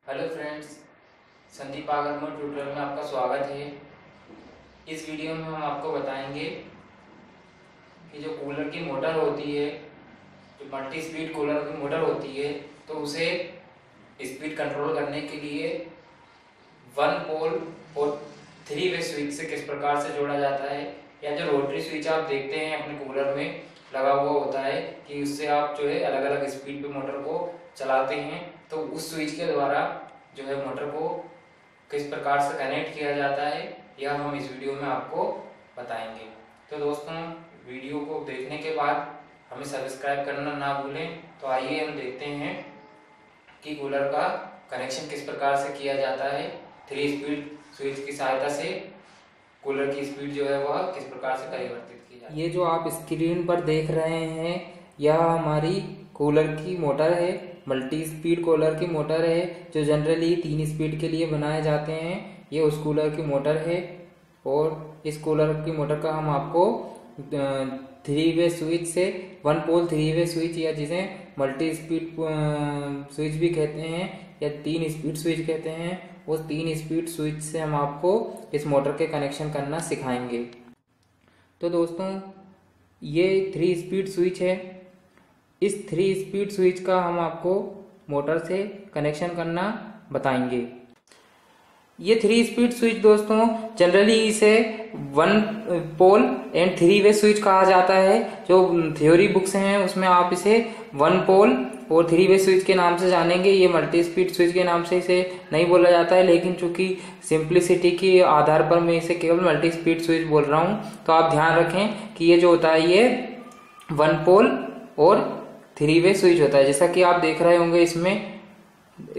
Hello friends, Sandeep Agarkar tutorial में आपका स्वागत है। इस वीडियो में हम आपको बताएंगे कि जो कूलर की मोटर होती है, जो मल्टी स्पीड कूलर की मोटर होती है, तो उसे स्पीड कंट्रोल करने के लिए वन पोल और 3 वे स्विच से किस प्रकार से जोड़ा जाता है, या जो रोटरी स्विच आप देखते हैं अपने कूलर में लगा हुआ होता है कि उससे आप जो है अलग अलग स्पीड पे मोटर को चलाते हैं, तो उस स्विच के द्वारा जो है मोटर को किस प्रकार से कनेक्ट किया जाता है यह हम इस वीडियो में आपको बताएंगे। तो दोस्तों, वीडियो को देखने के बाद हमें सब्सक्राइब करना ना भूलें। तो आइए हम देखते हैं कि कूलर का कनेक्शन किस प्रकार से किया जाता है। 3 स्पीड स्विच की सहायता से कूलर की स्पीड जो है वह किस प्रकार से परिवर्तित की जाती है। ये जो आप स्क्रीन पर देख रहे हैं यह हमारी कूलर की मोटर है, मल्टी स्पीड कूलर की मोटर है, जो जनरली 3 स्पीड के लिए बनाए जाते हैं। ये उस कूलर की मोटर है और इस कूलर की मोटर का हम आपको 3 वे स्विच से वन पोल 3 वे स्विच, या जिसे मल्टी स्पीड स्विच भी कहते हैं या 3 स्पीड स्विच कहते हैं, उस 3 स्पीड स्विच से हम आपको इस मोटर के कनेक्शन करना सिखाएंगे। तो दोस्तों, ये 3 स्पीड स्विच है। इस 3 स्पीड स्विच का हम आपको मोटर से कनेक्शन करना बताएंगे। ये 3 स्पीड स्विच दोस्तों जनरली इसे one pole and 3 way switch कहा जाता है। जो थ्योरी बुक्स हैं उसमें आप इसे वन पोल और 3 वे स्विच के नाम से जानेंगे। ये मल्टी स्पीड स्विच के नाम से इसे नहीं बोला जाता है, लेकिन चूंकि सिंप्लिसिटी के आधार पर मैं इसे केवल मल्टी स्पीड स्विच बोल रहा हूँ। तो आप ध्यान रखें कि ये जो होता है ये वन पोल और 3 वे स्विच होता है। जैसा कि आप देख रहे होंगे, इसमें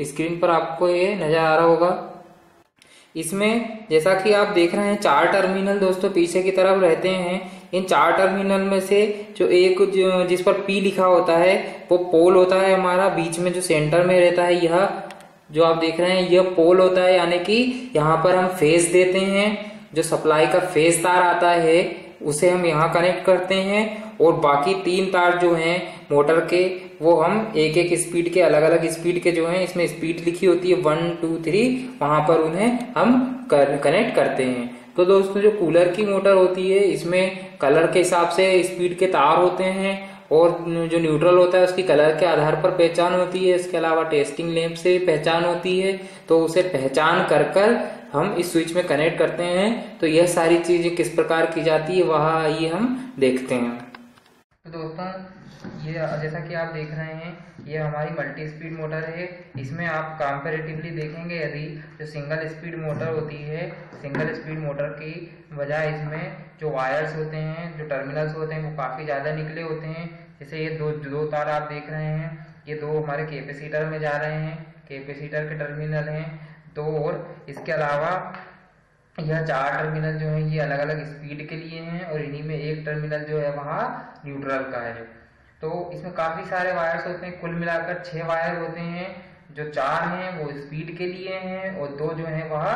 स्क्रीन पर आपको ये नजर आ रहा होगा। इसमें जैसा कि आप देख रहे हैं 4 टर्मिनल दोस्तों पीछे की तरफ रहते हैं। इन 4 टर्मिनल में से जो एक जिस पर P लिखा होता है वो पोल होता है हमारा। बीच में जो सेंटर में रहता है यह जो आप देख रहे हैं यह पोल होता है, यानी कि यहाँ पर हम फेज देते हैं। जो सप्लाई का फेज तार आता है उसे हम यहाँ कनेक्ट करते हैं, और बाकी 3 तार जो हैं मोटर के वो हम एक एक स्पीड के, अलग अलग स्पीड के जो हैं, इसमें स्पीड लिखी होती है 1 2 3, वहां पर उन्हें हम कनेक्ट करते हैं। तो दोस्तों, जो कूलर की मोटर होती है इसमें कलर के हिसाब से स्पीड के तार होते हैं, और जो न्यूट्रल होता है उसकी कलर के आधार पर पहचान होती है। इसके अलावा टेस्टिंग लैंप से पहचान होती है। तो उसे पहचान कर हम इस स्विच में कनेक्ट करते हैं। तो यह सारी चीजें किस प्रकार की जाती है वह ये हम देखते हैं। तो दोस्तों, ये जैसा कि आप देख रहे हैं ये हमारी मल्टी स्पीड मोटर है। इसमें आप कंपैरेटिवली देखेंगे, यदि जो सिंगल स्पीड मोटर होती है, सिंगल स्पीड मोटर की बजाय इसमें जो वायर्स होते हैं, जो टर्मिनल्स होते हैं वो काफ़ी ज़्यादा निकले होते हैं। जैसे ये दो तार आप देख रहे हैं, ये 2 हमारे कैपेसिटर में जा रहे हैं, कैपेसिटर के टर्मिनल हैं 2, और इसके अलावा यह 4 टर्मिनल जो है ये अलग अलग स्पीड के लिए हैं, और इन्हीं में एक टर्मिनल जो है वहाँ न्यूट्रल का है। तो इसमें काफी सारे वायर्स होते हैं, कुल मिलाकर 6 वायर होते हैं। जो 4 हैं वो स्पीड के लिए हैं, और 2 जो है वह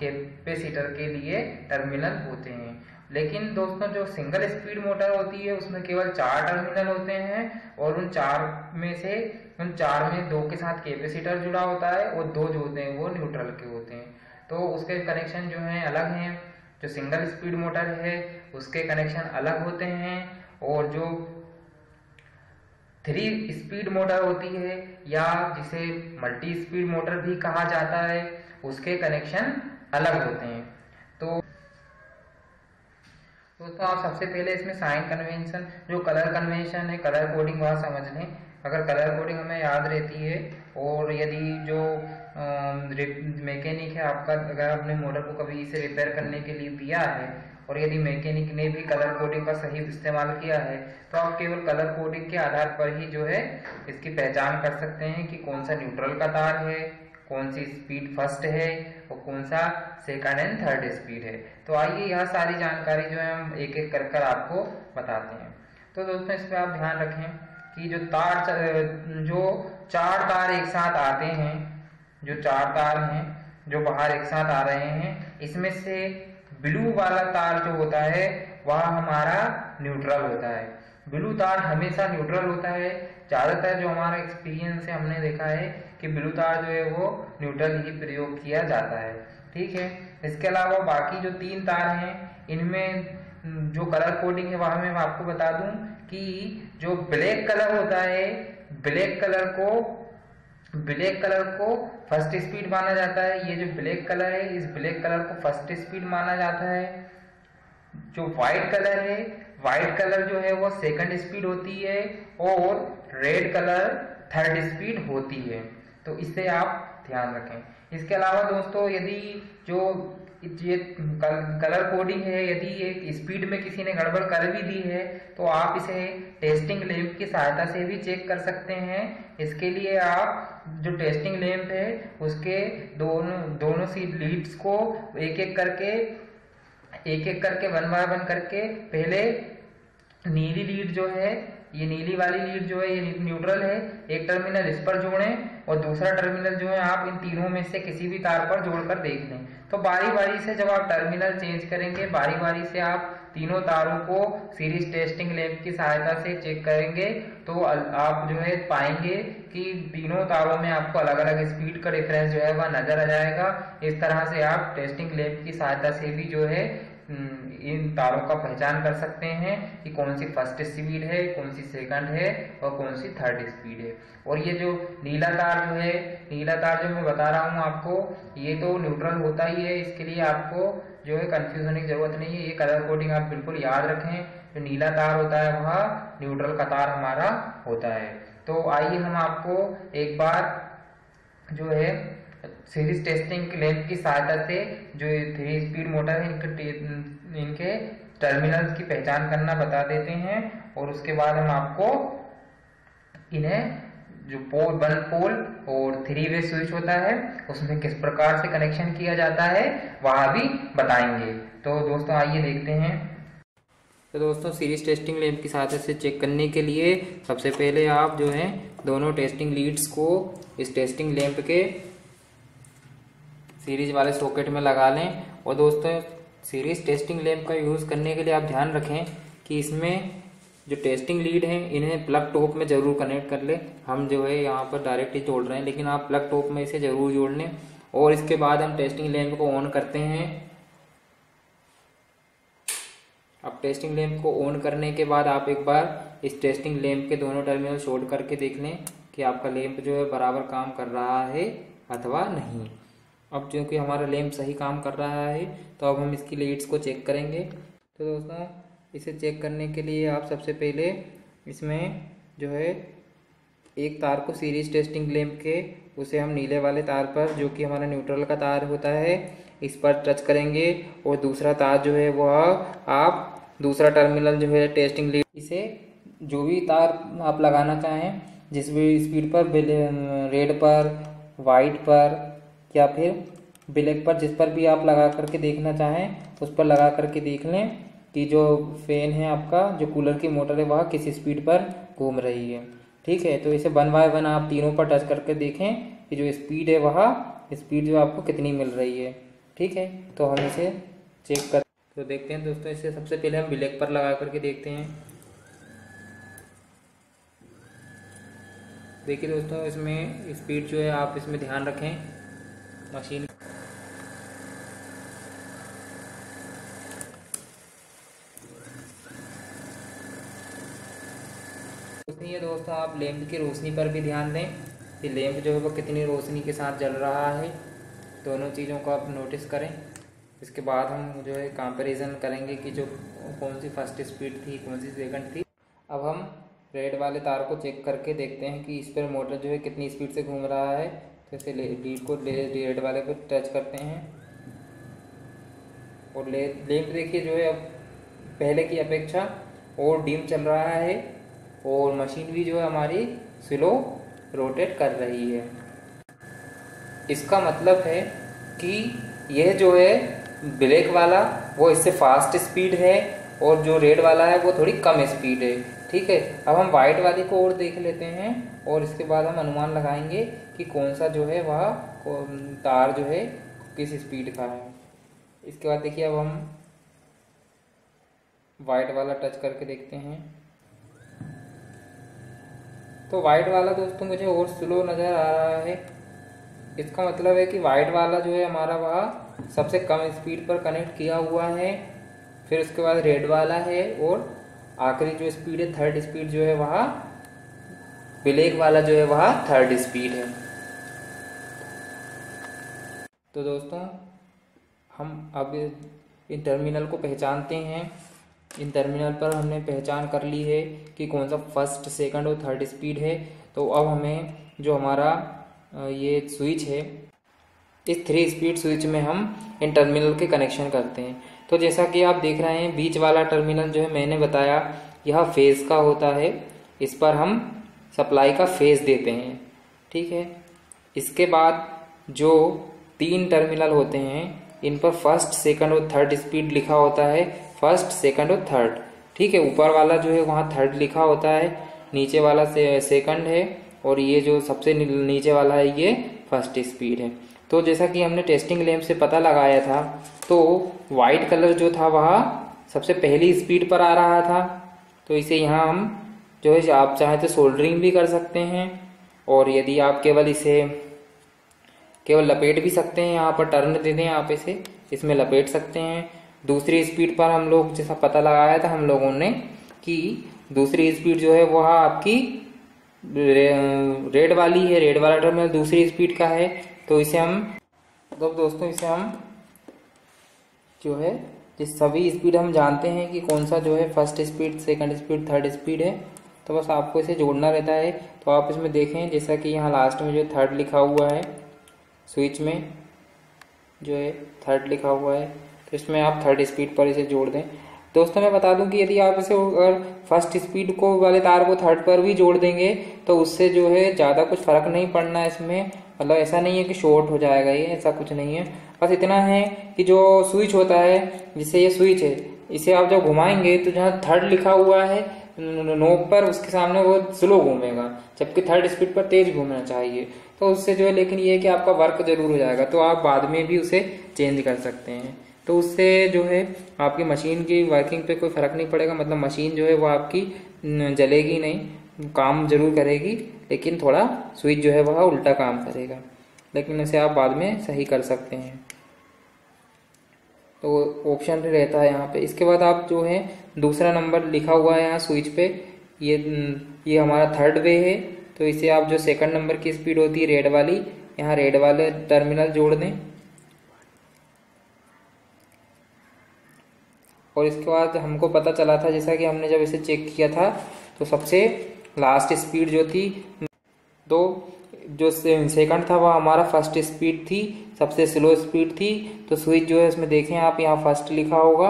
कैपेसिटर के लिए टर्मिनल होते हैं। लेकिन दोस्तों, जो सिंगल स्पीड मोटर होती है उसमें केवल 4 टर्मिनल होते हैं, और उन 4 में 2 के साथ कैपेसिटर जुड़ा होता है, और 2 जो होते हैं वो न्यूट्रल के होते हैं। तो उसके कनेक्शन जो है अलग हैं। जो सिंगल स्पीड मोटर है उसके कनेक्शन अलग होते हैं, और जो 3 स्पीड मोटर होती है या जिसे मल्टी स्पीड मोटर भी कहा जाता है उसके कनेक्शन अलग होते हैं। तो दोस्तों, आप सबसे पहले इसमें साइन कन्वेंशन, जो कलर कन्वेंशन है, कलर कोडिंग वह समझ लें। अगर कलर कोडिंग हमें याद रहती है, और यदि जो मैकेनिक है आपका, अगर आपने मोटर को कभी इसे रिपेयर करने के लिए दिया है और यदि मैकेनिक ने भी कलर कोडिंग का सही इस्तेमाल किया है, तो आप केवल कलर कोडिंग के आधार पर ही जो है इसकी पहचान कर सकते हैं कि कौन सा न्यूट्रल का तार है, कौन सी स्पीड फर्स्ट है और कौन सा सेकंड एंड थर्ड स्पीड है। तो आइए यह सारी जानकारी जो है हम एक एक कर आपको बताते हैं। तो दोस्तों, इसमें आप ध्यान रखें कि जो 4 तार एक साथ आते हैं, जो 4 तार हैं जो बाहर एक साथ आ रहे हैं, इसमें से ब्लू वाला तार जो होता है वह हमारा न्यूट्रल होता है। ब्लू तार हमेशा न्यूट्रल होता है। ज़्यादातर जो हमारा एक्सपीरियंस है हमने देखा है कि ब्लू तार जो है वो न्यूट्रल ही प्रयोग किया जाता है। ठीक है, इसके अलावा बाकी जो 3 तार हैं इनमें जो कलर कोडिंग है वह मैं आपको बता दूं कि जो ब्लैक कलर होता है, ब्लैक कलर को फर्स्ट स्पीड माना जाता है। ये जो ब्लैक कलर है इस ब्लैक कलर को फर्स्ट स्पीड माना जाता है। जो व्हाइट कलर है, व्हाइट कलर जो है वो सेकंड स्पीड होती है और रेड कलर थर्ड स्पीड होती है। तो इससे आप ध्यान रखें। इसके अलावा दोस्तों यदि जो ये कलर कोडिंग है, यदि एक स्पीड में किसी ने गड़बड़ कर भी दी है तो आप इसे टेस्टिंग लैंप की सहायता से भी चेक कर सकते हैं। इसके लिए आप जो टेस्टिंग लैंप है उसके दोनों सी लीड्स को एक एक करके वन बाय वन करके पहले नीली लीड जो है, ये नीली वाली लीड जो है ये न्यूट्रल है, एक टर्मिनल इस पर जोड़ें और दूसरा टर्मिनल जो है आप इन तीनों में से किसी भी तार पर जोड़कर देख लें। तो बारी बारी से जब आप टर्मिनल चेंज करेंगे, बारी बारी से आप तीनों तारों को सीरीज टेस्टिंग लैंप की सहायता से चेक करेंगे तो आप जो है पाएंगे कि तीनों तारों में आपको अलग अलग स्पीड का डिफरेंस जो है वह नजर आ जाएगा। इस तरह से आप टेस्टिंग लैंप की सहायता से भी जो है इन तारों का पहचान कर सकते हैं कि कौन सी फर्स्ट स्पीड है, कौन सी सेकंड है और कौन सी थर्ड स्पीड है। और ये जो नीला तार जो है, नीला तार जो मैं बता रहा हूँ आपको, ये तो न्यूट्रल होता ही है। इसके लिए आपको जो है कंफ्यूज होने की जरूरत नहीं है। ये कलर कोडिंग आप बिल्कुल याद रखें। जो नीला तार होता है वह न्यूट्रल का तार हमारा होता है। तो आइए हम आपको एक बार जो है सीरीज टेस्टिंग लैंप की सहायता से जो 3 स्पीड मोटर है इनके टर्मिनल्स की पहचान करना बता देते हैं और उसके बाद हम आपको इन्हें जो पोल 1 पोल और 3 वे स्विच होता है उसमें किस प्रकार से कनेक्शन किया जाता है वह भी बताएंगे। तो दोस्तों आइए देखते हैं। तो दोस्तों सीरीज टेस्टिंग लैंप की सहायता से चेक करने के लिए सबसे पहले आप जो है दोनों टेस्टिंग लीड्स को इस टेस्टिंग लैंप के सीरीज वाले सॉकेट में लगा लें। और दोस्तों सीरीज टेस्टिंग लैंप का यूज़ करने के लिए आप ध्यान रखें कि इसमें जो टेस्टिंग लीड है इन्हें प्लग टॉप में ज़रूर कनेक्ट कर ले। हम जो है यहाँ पर डायरेक्ट ही जोड़ रहे हैं, लेकिन आप प्लग टॉप में इसे ज़रूर जोड़ लें। और इसके बाद हम टेस्टिंग लैंप को ऑन करते हैं। अब टेस्टिंग लैंप को ऑन करने के बाद आप एक बार इस टेस्टिंग लैंप के दोनों टर्मिनल शॉर्ट करके देख लें कि आपका लैंप जो है बराबर काम कर रहा है अथवा नहीं। अब क्योंकि हमारा लैंप सही काम कर रहा है तो अब हम इसकी लीड्स को चेक करेंगे। तो दोस्तों इसे चेक करने के लिए आप सबसे पहले इसमें जो है एक तार को सीरीज टेस्टिंग लैंप के उसे हम नीले वाले तार पर जो कि हमारा न्यूट्रल का तार होता है इस पर टच करेंगे और दूसरा तार जो है वह आप दूसरा टर्मिनल जो है टेस्टिंग लीड इसे जो भी तार आप लगाना चाहें जिस भी स्पीड पर, रेड पर, वाइट पर या फिर ब्लैक पर, जिस पर भी आप लगा करके देखना चाहें उस पर लगा करके देख लें कि जो फैन है आपका, जो कूलर की मोटर है वह किस स्पीड पर घूम रही है। ठीक है, तो इसे 1 बाय 1 आप तीनों पर टच करके देखें कि जो स्पीड है वह स्पीड जो आपको कितनी मिल रही है। ठीक है, तो हम इसे चेक कर तो देखते हैं दोस्तों। इसे सबसे पहले हम ब्लैक पर लगा करके देखते हैं। देखिए दोस्तों इसमें स्पीड जो है आप इसमें ध्यान रखें मशीन रोशनी है। दोस्तों आप लैंप की रोशनी पर भी ध्यान दें कि लैंप जो है वो कितनी रोशनी के साथ जल रहा है। दोनों चीज़ों को आप नोटिस करें। इसके बाद हम जो है कंपैरिजन करेंगे कि जो कौन सी फर्स्ट स्पीड थी, कौन सी सेकंड थी। अब हम रेड वाले तार को चेक करके देखते हैं कि इस पर मोटर जो है कितनी स्पीड से घूम रहा है। तो इसे लीड को रेड वाले पर टच करते हैं और लैंप देखिए जो है अब पहले की अपेक्षा और डिम चल रहा है और मशीन भी जो है हमारी स्लो रोटेट कर रही है। इसका मतलब है कि यह जो है ब्लैक वाला वो इससे फास्ट स्पीड है और जो रेड वाला है वो थोड़ी कम स्पीड है। ठीक है, अब हम वाइट वाली को और देख लेते हैं और इसके बाद हम अनुमान लगाएंगे कि कौन सा जो है वह तार जो है किस स्पीड का है। इसके बाद देखिए अब हम वाइट वाला टच करके देखते हैं। तो वाइट वाला दोस्तों मुझे और स्लो नज़र आ रहा है। इसका मतलब है कि वाइट वाला जो है हमारा वह सबसे कम स्पीड पर कनेक्ट किया हुआ है। फिर उसके बाद रेड वाला है और आखिरी जो स्पीड है, थर्ड स्पीड जो है वह ब्लैक वाला जो है वह थर्ड स्पीड है। तो दोस्तों हम अब इन टर्मिनल को पहचानते हैं। इन टर्मिनल पर हमने पहचान कर ली है कि कौन सा फर्स्ट, सेकंड और थर्ड स्पीड है। तो अब हमें जो हमारा ये स्विच है, इस 3 स्पीड स्विच में हम इन टर्मिनल के कनेक्शन करते हैं। तो जैसा कि आप देख रहे हैं, बीच वाला टर्मिनल जो है मैंने बताया यह फेज का होता है। इस पर हम सप्लाई का फेज देते हैं, ठीक है। इसके बाद जो 3 टर्मिनल होते हैं इन पर फर्स्ट, सेकंड और थर्ड स्पीड लिखा होता है। फर्स्ट, सेकंड और थर्ड, ठीक है। ऊपर वाला जो है वहाँ थर्ड लिखा होता है, नीचे वाला सेकंड है और ये जो सबसे नीचे वाला है ये फर्स्ट स्पीड है। तो जैसा कि हमने टेस्टिंग लैंप से पता लगाया था, तो वाइट कलर जो था वह सबसे पहली स्पीड पर आ रहा था। तो इसे यहाँ हम जो है, आप चाहे तो सोल्डरिंग भी कर सकते हैं और यदि आप केवल इसे केवल लपेट भी सकते हैं, यहाँ पर टर्न दे दें आप इसे, इसमें लपेट सकते हैं। दूसरी स्पीड पर हम लोग जैसा पता लगाया था हम लोगों ने कि दूसरी स्पीड जो है वह आपकी रेड वाली है, रेड वाला टर्मिनल दूसरी स्पीड का है। तो इसे हम दोस्तों इसे हम जो है जिस सभी स्पीड हम जानते हैं कि कौन सा जो है first speed, second speed, third speed है। तो बस आपको इसे जोड़ना रहता है। तो आप इसमें देखें जैसा कि यहाँ लास्ट में जो थर्ड लिखा हुआ है, स्विच में जो है थर्ड लिखा हुआ है, तो इसमें आप थर्ड स्पीड पर इसे जोड़ दें। दोस्तों मैं बता दूं कि यदि आप इसे अगर फर्स्ट स्पीड को वाले तार को थर्ड पर भी जोड़ देंगे तो उससे जो है ज़्यादा कुछ फर्क नहीं पड़ना इसमें। मतलब ऐसा नहीं है कि शॉर्ट हो जाएगा, ये ऐसा कुछ नहीं है। बस इतना है कि जो स्विच होता है, जिससे ये स्विच है, इसे आप जब घुमाएंगे तो जहाँ थर्ड लिखा हुआ है नोक पर, उसके सामने वो स्लो घूमेगा, जबकि थर्ड स्पीड पर तेज घूमना चाहिए। तो उससे जो है, लेकिन ये है कि आपका वर्क जरूर हो जाएगा। तो आप बाद में भी उसे चेंज कर सकते हैं। तो उससे जो है आपकी मशीन की वर्किंग पे कोई फर्क नहीं पड़ेगा। मतलब मशीन जो है वो आपकी जलेगी नहीं, काम जरूर करेगी, लेकिन थोड़ा स्विच जो है वह उल्टा काम करेगा। लेकिन उसे आप बाद में सही कर सकते हैं। तो ऑप्शन रहता है यहाँ पे। इसके बाद आप जो है दूसरा नंबर लिखा हुआ है यहाँ स्विच पे, ये हमारा थर्ड वे है। तो इसे आप जो सेकंड नंबर की स्पीड होती है रेड वाली, यहाँ रेड वाले टर्मिनल जोड़ दें। और इसके बाद हमको पता चला था, जैसा कि हमने जब इसे चेक किया था, तो सबसे लास्ट स्पीड जो थी, तो जो सेकंड था वह हमारा फर्स्ट स्पीड थी, सबसे स्लो स्पीड थी। तो स्विच जो है इसमें देखें आप, यहाँ फर्स्ट लिखा होगा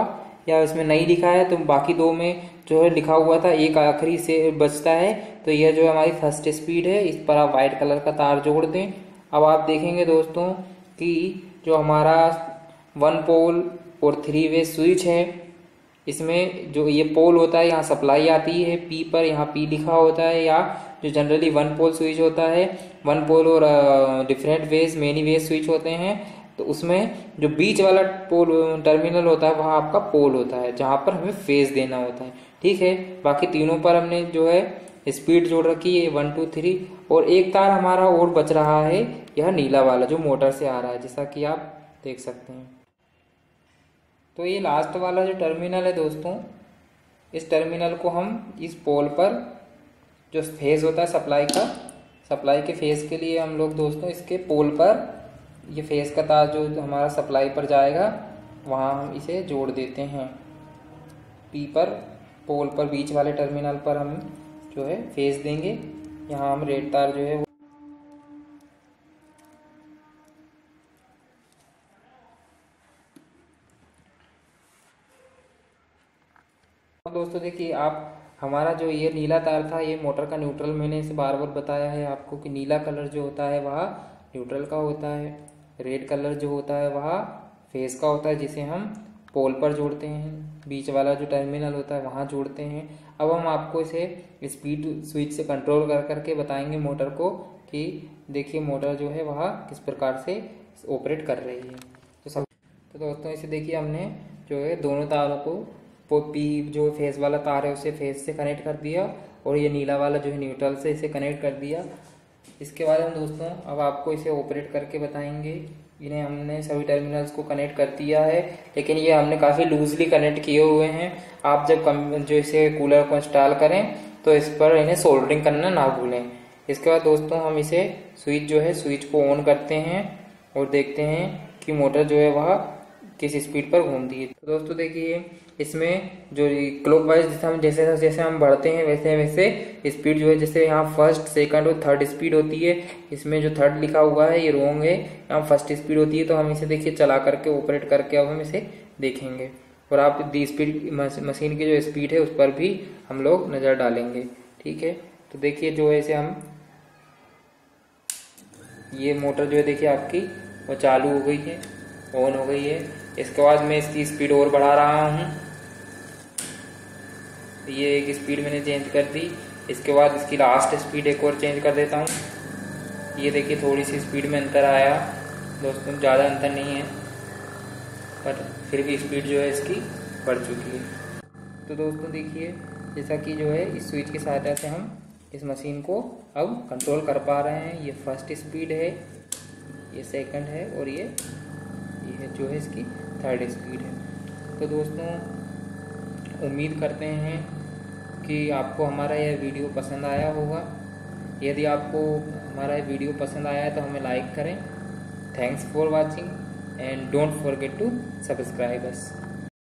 या इसमें नहीं लिखा है, तो बाकी दो में जो है लिखा हुआ था, एक आखिरी से बचता है। तो यह जो हमारी फर्स्ट स्पीड है, इस पर आप व्हाइट कलर का तार जोड़ दें। अब आप देखेंगे दोस्तों कि जो हमारा 1 पोल और 3 वे स्विच है, इसमें जो ये पोल होता है यहाँ सप्लाई आती है पी पर, यहाँ पी लिखा होता है। या जो जनरली 1 पोल स्विच होता है, 1 पोल और different ways, many ways switch होते हैं, तो उसमें जो बीच वाला पोल टर्मिनल होता है वह आपका पोल होता है, जहाँ पर हमें फेज देना होता है, ठीक है। बाकी तीनों पर हमने जो है स्पीड जोड़ रखी है 1 2 3। और एक तार हमारा और बच रहा है, यह नीला वाला जो मोटर से आ रहा है, जैसा कि आप देख सकते हैं। तो ये लास्ट वाला जो टर्मिनल है दोस्तों, इस टर्मिनल को हम इस पोल पर जो फेज होता है सप्लाई का, सप्लाई के फेज के लिए हम लोग दोस्तों इसके पोल पर ये फेज का तार जो हमारा सप्लाई पर जाएगा वहाँ हम इसे जोड़ देते हैं पी पर, पोल पर, बीच वाले टर्मिनल पर हम जो है फेज देंगे। यहाँ हम रेड तार जो है दोस्तों देखिए आप, हमारा जो ये नीला तार था ये मोटर का न्यूट्रल, मैंने इसे बार बार बताया है आपको कि नीला कलर जो होता है वह न्यूट्रल का होता है। रेड कलर जो होता है वह फेस का होता है, जिसे हम पोल पर जोड़ते हैं। बीच वाला जो टर्मिनल होता है वहाँ जोड़ते हैं। अब हम आपको इसे स्पीड स्विच से कंट्रोल कर करके बताएंगे मोटर को कि देखिए मोटर जो है वह किस प्रकार से ऑपरेट कर रही है। तो दोस्तों इसे देखिए हमने जो है दोनों तारों को पी जो फेस वाला तार है उसे फेस से कनेक्ट कर दिया, और ये नीला वाला जो है न्यूट्रल से इसे कनेक्ट कर दिया। इसके बाद हम दोस्तों अब आपको इसे ऑपरेट करके बताएंगे। इन्हें हमने सभी टर्मिनल्स को कनेक्ट कर दिया है, लेकिन ये हमने काफ़ी लूजली कनेक्ट किए हुए हैं। आप जब जो इसे कूलर को इंस्टॉल करें तो इस पर इन्हें सोल्डरिंग करना ना भूलें। इसके बाद दोस्तों हम इसे स्विच को ऑन करते हैं और देखते हैं कि मोटर जो है वह किस स्पीड पर घूमती है। तो दोस्तों देखिए, इसमें जो क्लॉकवाइज जैसे जैसे हम बढ़ते हैं वैसे वैसे स्पीड जो है, जैसे यहाँ फर्स्ट सेकंड और थर्ड स्पीड होती है। इसमें जो थर्ड लिखा हुआ है ये रॉन्ग है, यहाँ फर्स्ट स्पीड होती है। तो हम इसे देखिए चला करके ऑपरेट करके अब हम इसे देखेंगे, और आप दी स्पीड मशीन की जो स्पीड है उस पर भी हम लोग नज़र डालेंगे। ठीक है, तो देखिए जो है इसे हम, ये मोटर जो है देखिए आपकी वो चालू हो गई है, ऑन हो गई है। इसके बाद मैं इसकी स्पीड और बढ़ा रहा हूँ। ये एक स्पीड मैंने चेंज कर दी। इसके बाद इसकी लास्ट स्पीड एक और चेंज कर देता हूँ। ये देखिए थोड़ी सी स्पीड में अंतर आया दोस्तों, ज़्यादा अंतर नहीं है, पर फिर भी स्पीड जो है इसकी बढ़ चुकी है। तो दोस्तों देखिए, जैसा कि जो है इस स्विच की सहायता से हम इस मशीन को अब कंट्रोल कर पा रहे हैं। ये फर्स्ट स्पीड है, ये सेकंड है, और ये जो है इसकी थर्ड स्पीड है। तो दोस्तों उम्मीद करते हैं कि आपको हमारा यह वीडियो पसंद आया होगा। यदि आपको हमारा यह वीडियो पसंद आया है तो हमें लाइक करें। Thanks for watching and don't forget to subscribe us.